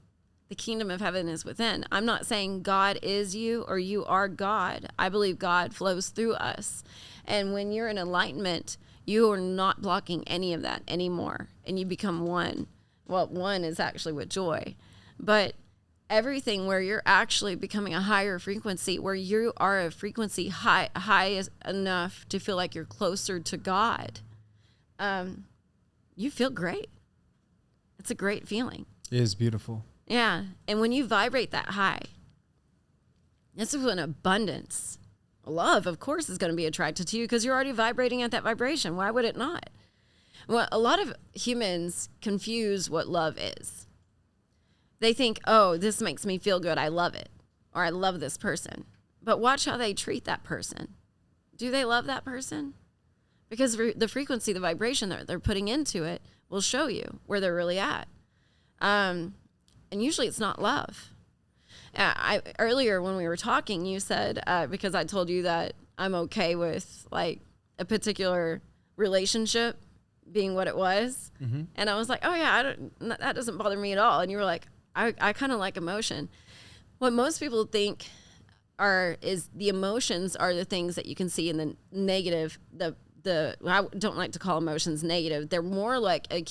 The kingdom of heaven is within. I'm not saying God is you or you are God. I believe God flows through us. And when you're in enlightenment, you are not blocking any of that anymore. And you become one. Well, one is actually with joy. But everything where you're actually becoming a higher frequency, where you are a frequency high enough to feel like you're closer to God, you feel great. It's a great feeling. It is beautiful. Yeah. And when you vibrate that high, this is when abundance, love, of course, is going to be attracted to you because you're already vibrating at that vibration. Why would it not? Well, a lot of humans confuse what love is. They think, oh, this makes me feel good. I love it. Or I love this person. But watch how they treat that person. Do they love that person? Because the frequency, the vibration that they're putting into it will show you where they're really at. And usually it's not love. Earlier when we were talking, you said, because I told you that I'm okay with like a particular relationship being what it was. Mm-hmm. And I was like, oh yeah, that doesn't bother me at all. And you were like, I kind of like emotion. What most people think is the emotions are the things that you can see in the negative. I don't like to call emotions negative. They're more like a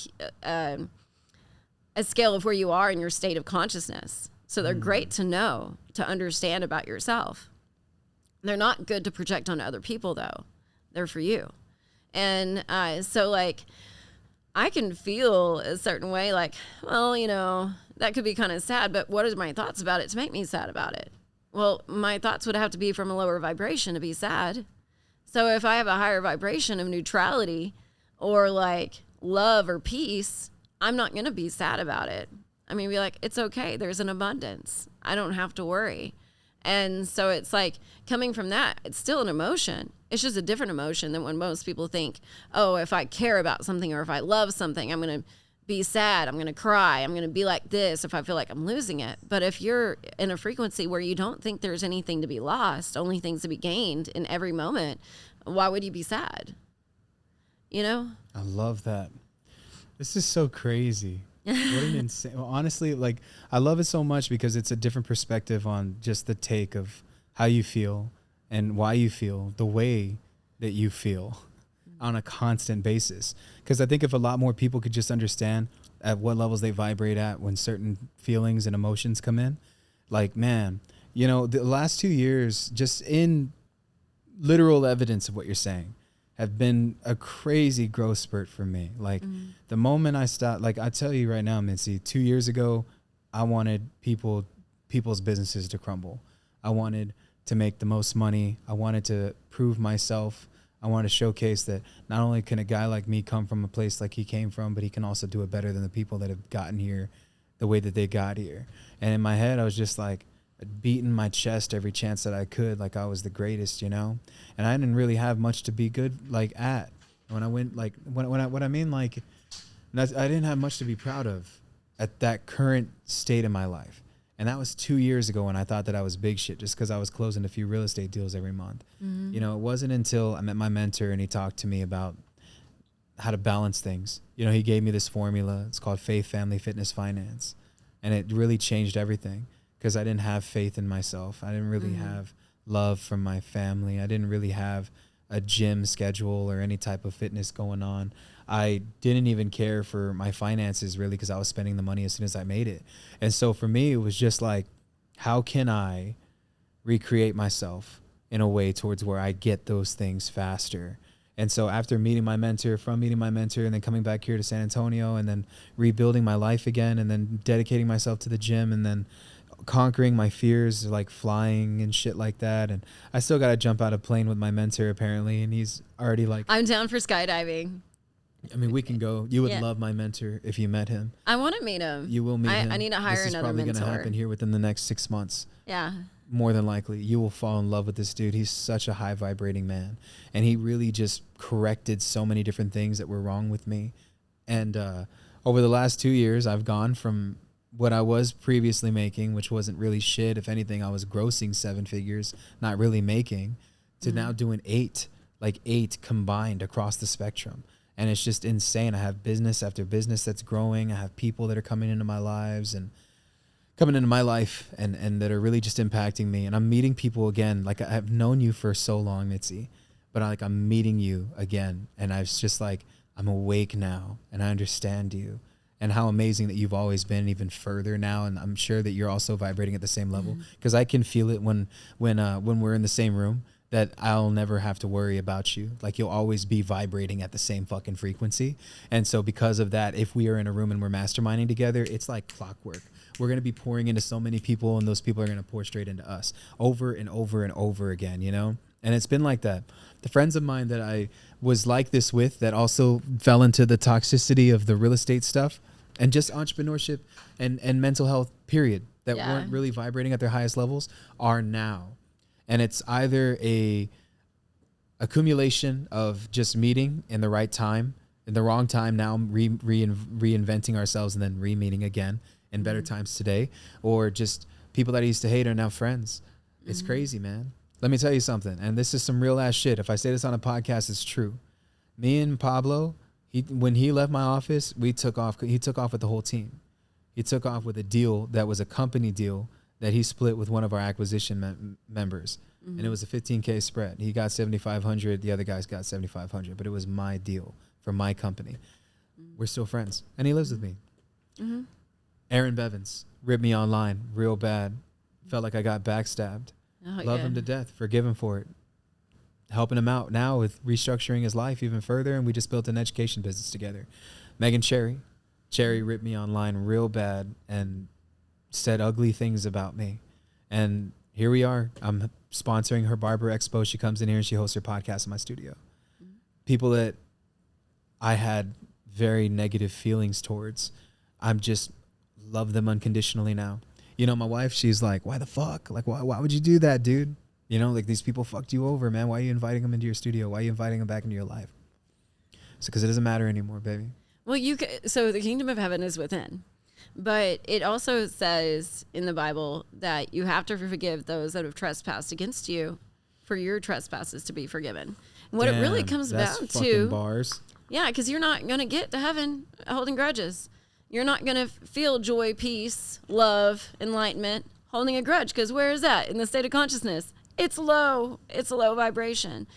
scale of where you are in your state of consciousness. So they're great to know, to understand about yourself. They're not good to project on other people, though. They're for you. And so, like, I can feel a certain way, like, well, you know, that could be kind of sad, but what are my thoughts about it to make me sad about it? Well, my thoughts would have to be from a lower vibration to be sad. So if I have a higher vibration of neutrality or, like, love or peace, I'm not going to be sad about it. I'm going to be like, it's okay. There's an abundance. I don't have to worry. And so it's like coming from that, it's still an emotion. It's just a different emotion than when most people think, oh, if I care about something or if I love something, I'm going to be sad. I'm going to cry. I'm going to be like this if I feel like I'm losing it. But if you're in a frequency where you don't think there's anything to be lost, only things to be gained in every moment, why would you be sad? You know? I love that. This is so crazy. What an insane, well, honestly, like, I love it so much because it's a different perspective on just the take of how you feel and why you feel the way that you feel on a constant basis. Because I think if a lot more people could just understand at what levels they vibrate at when certain feelings and emotions come in, like, man, you know, the last 2 years, just in literal evidence of what you're saying, have been a crazy growth spurt for me. Like the moment I stopped, like I tell you right now, Mitzi, 2 years ago, I wanted people's businesses to crumble. I wanted to make the most money. I wanted to prove myself. I wanted to showcase that not only can a guy like me come from a place like he came from, but he can also do it better than the people that have gotten here the way that they got here. And in my head, I was just like beating my chest every chance that I could, like I was the greatest, you know? And I didn't really have much to be good, like at when I went, like what I mean, like I didn't have much to be proud of at that current state of my life. And that was 2 years ago when I thought that I was big shit just because I was closing a few real estate deals every month. You know, it wasn't until I met my mentor and he talked to me about how to balance things. You know, he gave me this formula. It's called Faith, Family, Fitness, Finance. And it really changed everything because I didn't have faith in myself. I didn't really have love from my family. I didn't really have a gym schedule or any type of fitness going on. I didn't even care for my finances really because I was spending the money as soon as I made it. And so for me, it was just like, how can I recreate myself in a way towards where I get those things faster? And so after meeting my mentor, and then coming back here to San Antonio and then rebuilding my life again and then dedicating myself to the gym and then conquering my fears like flying and shit like that. And I still got to jump out of plane with my mentor apparently. And he's already like, I'm down for skydiving. I mean, we can go. You would love my mentor if you met him. I want to meet him. You will meet him. I need to hire another mentor. This is probably going to happen here within the next 6 months. Yeah. More than likely. You will fall in love with this dude. He's such a high vibrating man. And he really just corrected so many different things that were wrong with me. And over the last 2 years, I've gone from what I was previously making, which wasn't really shit. If anything, I was grossing 7 figures, not really making, to now doing 8 combined across the spectrum. And it's just insane. I have business after business that's growing. I have people that are coming into my lives and that are really just impacting me. And I'm meeting people again. Like I've known you for so long, Mitzi, but I'm meeting you again. And I was just like, I'm awake now and I understand you and how amazing that you've always been, even further now. And I'm sure that you're also vibrating at the same level because I can feel it when we're in the same room, that I'll never have to worry about you. Like you'll always be vibrating at the same fucking frequency. And so because of that, if we are in a room and we're masterminding together, it's like clockwork. We're going to be pouring into so many people and those people are going to pour straight into us over and over and over again, you know? And it's been like that. The friends of mine that I was like this with that also fell into the toxicity of the real estate stuff and just entrepreneurship and mental health, period, that weren't really vibrating at their highest levels are now. And it's either a accumulation of just meeting in the right time, in the wrong time, now reinventing ourselves and then re-meeting again in better times today, or just people that I used to hate are now friends. It's crazy, man. Let me tell you something, and this is some real ass shit. If I say this on a podcast, it's true. Me and Pablo, when he left my office, he took off with the whole team. He took off with a deal that was a company deal that he split with one of our acquisition members. And it was a $15K spread. He got $7,500. The other guys got $7,500, but it was my deal for my company. We're still friends. And he lives with me. Aaron Bevins ripped me online real bad. Felt like I got backstabbed. Love him to death. Forgive him for it. Helping him out now with restructuring his life even further. And we just built an education business together. Megan Cherry ripped me online real bad and said ugly things about me. And here we are. I'm sponsoring her Barber Expo. She comes in here and she hosts her podcast in my studio. People that I had very negative feelings towards, I'm just love them unconditionally now. You know, my wife, she's like, why the fuck? Like, why would you do that, dude? You know, like these people fucked you over, man. Why are you inviting them into your studio? Why are you inviting them back into your life? So, because it doesn't matter anymore, baby. Well, so the kingdom of heaven is within. But it also says in the Bible that you have to forgive those that have trespassed against you for your trespasses to be forgiven. And what it really comes down to, bars. Yeah, because you're not going to get to heaven holding grudges. You're not going to feel joy, peace, love, enlightenment, holding a grudge. Because where is that? In the state of consciousness. It's low. It's a low vibration.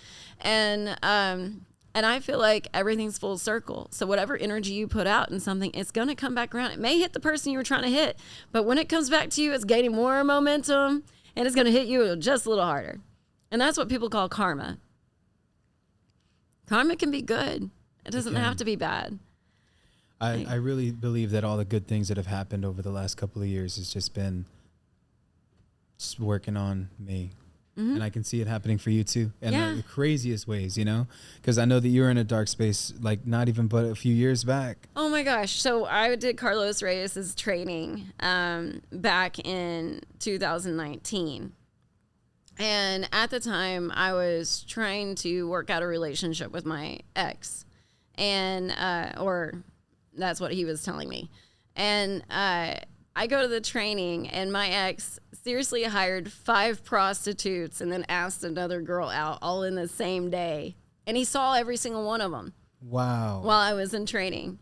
And I feel like everything's full circle. So whatever energy you put out in something, it's going to come back around. It may hit the person you were trying to hit, but when it comes back to you, it's gaining more momentum and it's going to hit you just a little harder. And that's what people call karma. Karma can be good. It doesn't have to be bad. I really believe that all the good things that have happened over the last couple of years has just been just working on me. Mm-hmm. And I can see it happening for you too. In the craziest ways, you know, because I know that you were in a dark space, like not even but a few years back. Oh my gosh. So I did Carlos Reyes's training back in 2019. And at the time I was trying to work out a relationship with my ex, and, or that's what he was telling me. And, I go to the training, and my ex seriously hired 5 prostitutes and then asked another girl out all in the same day. And he saw every single one of them. Wow. While I was in training.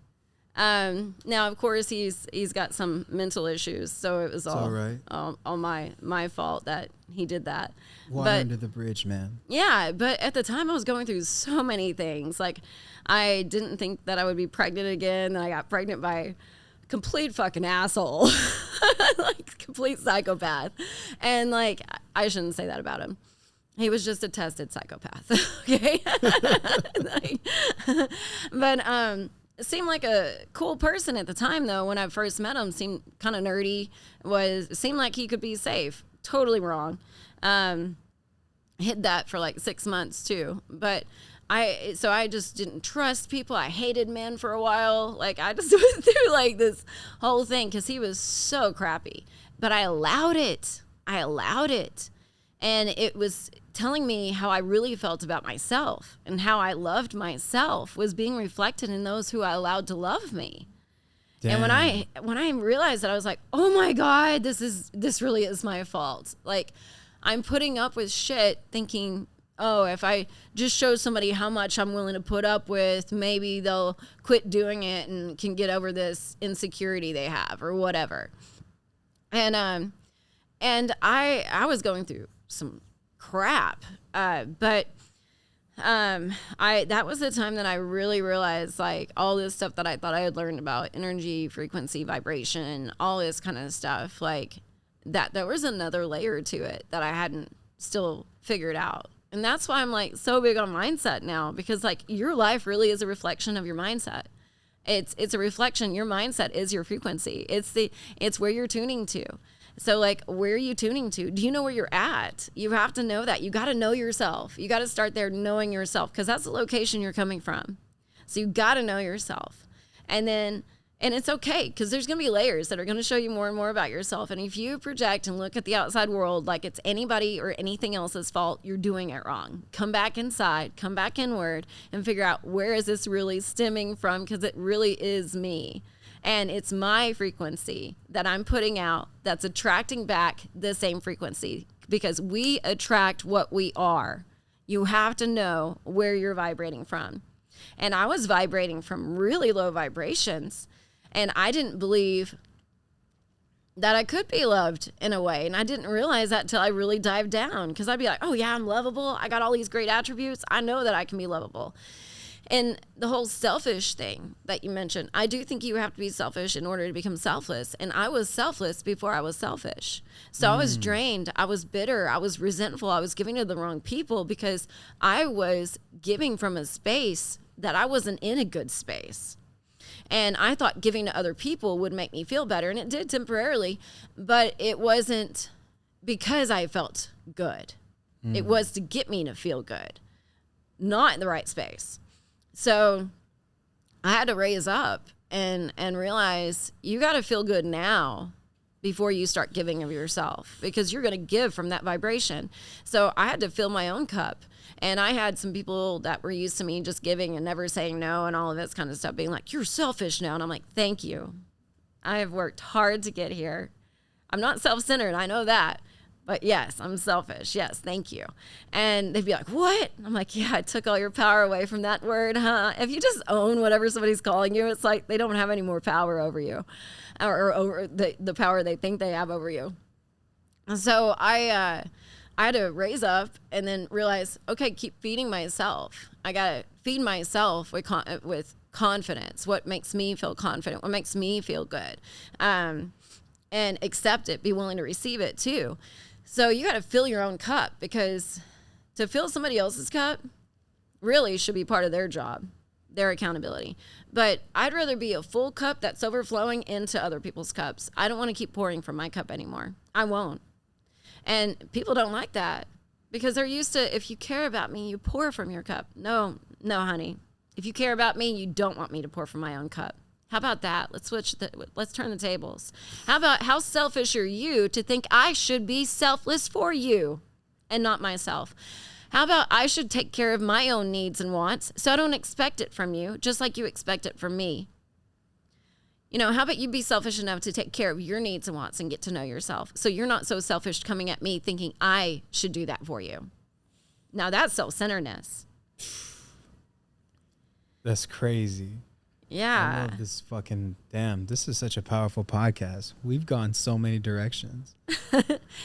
Now, of course, he's got some mental issues, so it was all right. all my fault that he did that. Water under the bridge, man. Yeah, but at the time I was going through so many things. Like, I didn't think that I would be pregnant again, and I got pregnant by complete fucking asshole. Like, complete psychopath. And like, I shouldn't say that about him. He was just a tested psychopath. Okay. But seemed like a cool person at the time, though. When I first met him, seemed kind of nerdy. Seemed like he could be safe. Totally wrong. Hid that for like 6 months too. But I just didn't trust people. I hated men for a while. Like, I just went through like this whole thing because he was so crappy. But I allowed it. And it was telling me how I really felt about myself, and how I loved myself was being reflected in those who I allowed to love me. Damn. And when I realized that, I was like, oh my God, this really is my fault. Like, I'm putting up with shit thinking, oh, if I just show somebody how much I'm willing to put up with, maybe they'll quit doing it and can get over this insecurity they have or whatever. And I was going through some crap. But that was the time that I really realized, like, all this stuff that I thought I had learned about energy, frequency, vibration, all this kind of stuff, like, that there was another layer to it that I hadn't still figured out. And that's why I'm like so big on mindset now, because like your life really is a reflection of your mindset. It's a reflection. Your mindset is your frequency. It's where you're tuning to. So like, where are you tuning to? Do you know where you're at? You have to know that. You got to know yourself. You got to start there knowing yourself, because that's the location you're coming from. So you got to know yourself. And it's okay, because there's going to be layers that are going to show you more and more about yourself. And if you project and look at the outside world like it's anybody or anything else's fault, you're doing it wrong. Come back inside, come back inward, and figure out, where is this really stemming from? Because it really is me. And it's my frequency that I'm putting out that's attracting back the same frequency, because we attract what we are. You have to know where you're vibrating from. And I was vibrating from really low vibrations, and I didn't believe that I could be loved in a way. And I didn't realize that till I really dived down, because I'd be like, oh yeah, I'm lovable. I got all these great attributes. I know that I can be lovable. And the whole selfish thing that you mentioned, I do think you have to be selfish in order to become selfless. And I was selfless before I was selfish. So I was drained. I was bitter. I was resentful. I was giving to the wrong people because I was giving from a space that I wasn't in a good space. And I thought giving to other people would make me feel better. And it did temporarily, but it wasn't because I felt good. It was to get me to feel good, not in the right space. So I had to raise up and realize, you got to feel good now before you start giving of yourself, because you're going to give from that vibration. So I had to fill my own cup. And I had some people that were used to me just giving and never saying no and all of this kind of stuff, being like, you're selfish now. And I'm like, thank you. I have worked hard to get here. I'm not self-centered. I know that. But yes, I'm selfish. Yes, thank you. And they'd be like, what? I'm like, yeah, I took all your power away from that word, huh? If you just own whatever somebody's calling you, it's like they don't have any more power over you, or over the power they think they have over you. And so I had to raise up and then realize, okay, keep feeding myself. I got to feed myself with confidence. What makes me feel confident? What makes me feel good? And accept it. Be willing to receive it too. So you got to fill your own cup, because To fill somebody else's cup really should be part of their job, their accountability. But I'd rather be a full cup that's overflowing into other people's cups. I don't want to keep pouring from my cup anymore. I won't. And people don't like that because they're used to, if you care about me, you pour from your cup. No, honey. If you care about me, you don't want me to pour from my own cup. How about that? Let's turn the tables. How selfish are you to think I should be selfless for you and not myself? How about I should take care of my own needs and wants so I don't expect it from you, just like you expect it from me? How about you be selfish enough to take care of your needs and wants and get to know yourself so you're not so selfish coming at me thinking I should do that for you. Now that's self-centeredness. That's crazy. Yeah. I love this this is such a powerful podcast. We've gone so many directions.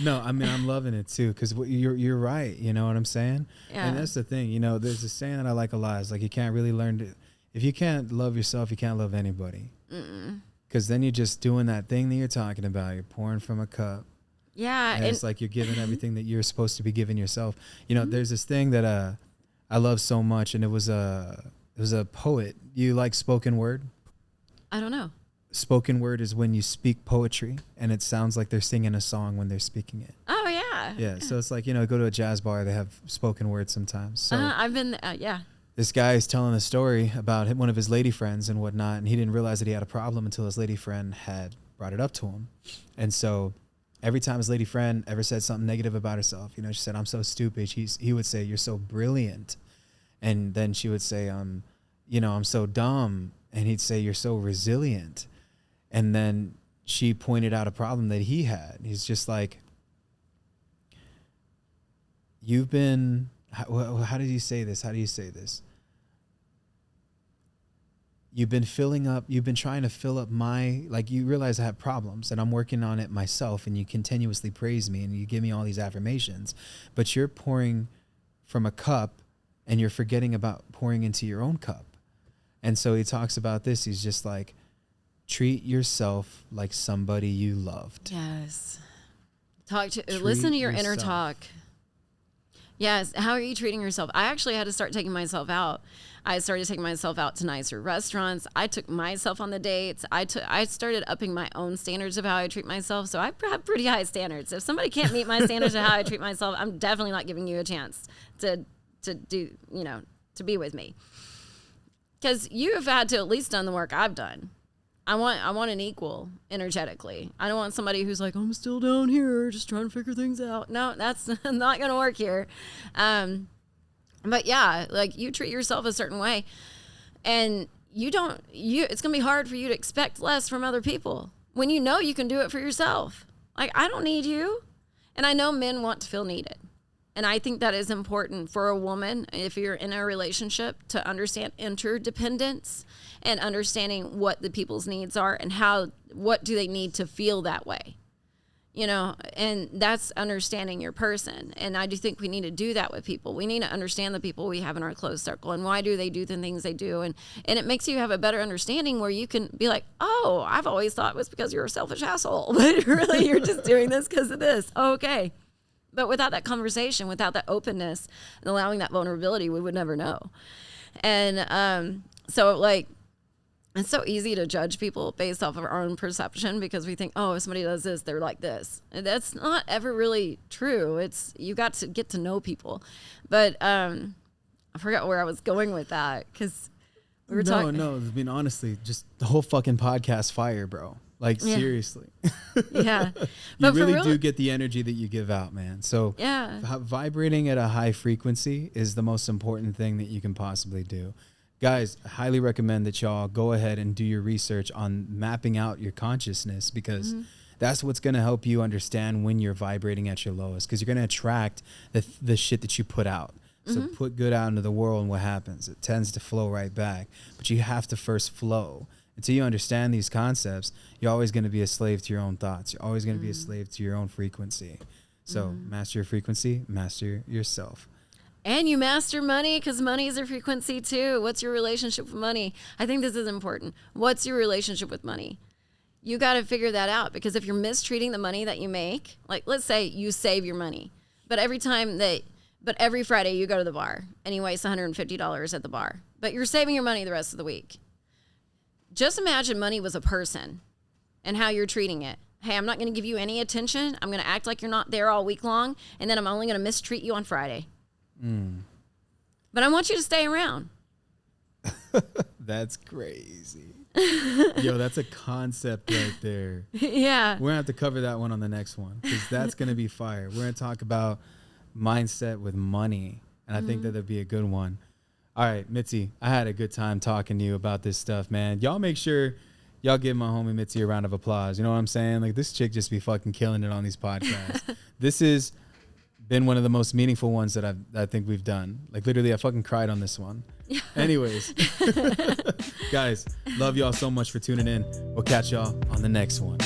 No, I mean, I'm loving it too. Cause you're right. You know what I'm saying? Yeah. And that's the thing, there's a saying that I like a lot. It's like, you can't really if you can't love yourself, you can't love anybody. Cause then you're just doing that thing that you're talking about. You're pouring from a cup. Yeah. And it's like, you're giving everything that you're supposed to be giving yourself. There's this thing that, I love so much. And it was a poet. You like spoken word? I don't know. Spoken word is when you speak poetry and it sounds like they're singing a song when they're speaking it. Oh, yeah. Yeah. So it's like, go to a jazz bar, they have spoken word sometimes. So I've been, yeah. this guy is telling a story about one of his lady friends and whatnot. And he didn't realize that he had a problem until his lady friend had brought it up to him. And so every time his lady friend ever said something negative about herself, she said, "I'm so stupid." He would say, "You're so brilliant." And then she would say, "I'm so dumb." And he'd say, "You're so resilient." And then she pointed out a problem that he had. He's just like, "You've been, how did you say this? How do you say this? You've been trying to fill up you realize I have problems and I'm working on it myself, and you continuously praise me and you give me all these affirmations, but you're pouring from a cup and you're forgetting about pouring into your own cup." And so he talks about this. He's just like, treat yourself like somebody you loved. Yes. Listen to your inner talk. Yes. How are you treating yourself? I actually had to start taking myself out. I started taking myself out to nicer restaurants. I took myself on the dates. I started upping my own standards of how I treat myself. So I have pretty high standards. If somebody can't meet my standards of how I treat myself, I'm definitely not giving you a chance to do, to be with me. Because you have had to at least done the work I've done. I want an equal energetically. I don't want somebody who's like, "I'm still down here just trying to figure things out." No, that's not going to work here. But yeah, like, you treat yourself a certain way, and it's going to be hard for you to expect less from other people when you can do it for yourself. Like, I don't need you. And I know men want to feel needed. And I think that is important for a woman, if you're in a relationship, to understand interdependence and understanding what the people's needs are and what do they need to feel that way. And that's understanding your person. And I do think we need to do that with people. We need to understand the people we have in our close circle and why do they do the things they do. And it makes you have a better understanding where you can be like, "Oh, I've always thought it was because you're a selfish asshole, but really you're just doing this because of this." Okay. But without that conversation, without that openness and allowing that vulnerability, we would never know. And so, like, it's so easy to judge people based off of our own perception because we think, "Oh, if somebody does this, they're like this." And that's not ever really true. You got to get to know people. But I forgot where I was going with that because we were talking. No, I mean, honestly, just the whole fucking podcast fire, bro. Like, Yeah. Seriously. Yeah. You But really for do get the energy that you give out, man. So Yeah. Vibrating at a high frequency is the most important thing that you can possibly do. Guys, I highly recommend that y'all go ahead and do your research on mapping out your consciousness because that's what's going to help you understand when you're vibrating at your lowest, because you're going to attract the shit that you put out. So put good out into the world, and what happens? It tends to flow right back. But you have to first flow. Until you understand these concepts, you're always going to be a slave to your own thoughts. You're always going to be a slave to your own frequency. So master your frequency, master yourself. And you master money, because money is a frequency too. What's your relationship with money? I think this is important. What's your relationship with money? You got to figure that out, because if you're mistreating the money that you make, like let's say you save your money, but every time that But every Friday you go to the bar and you waste $150 at the bar. But you're saving your money the rest of the week. Just imagine money was a person and how you're treating it. Hey, I'm not going to give you any attention. I'm going to act like you're not there all week long. And then I'm only going to mistreat you on Friday. But I want you to stay around. That's crazy. Yo, that's a concept right there. Yeah. We're going to have to cover that one on the next one because that's going to be fire. We're going to talk about mindset with money. And I think that'd be a good one. All right, Mitzi, I had a good time talking to you about this stuff, man. Y'all make sure y'all give my homie Mitzi a round of applause. You know what I'm saying? Like, this chick just be fucking killing it on these podcasts. This has been one of the most meaningful ones that I think we've done. Like, literally, I fucking cried on this one. Anyways, guys, love y'all so much for tuning in. We'll catch y'all on the next one.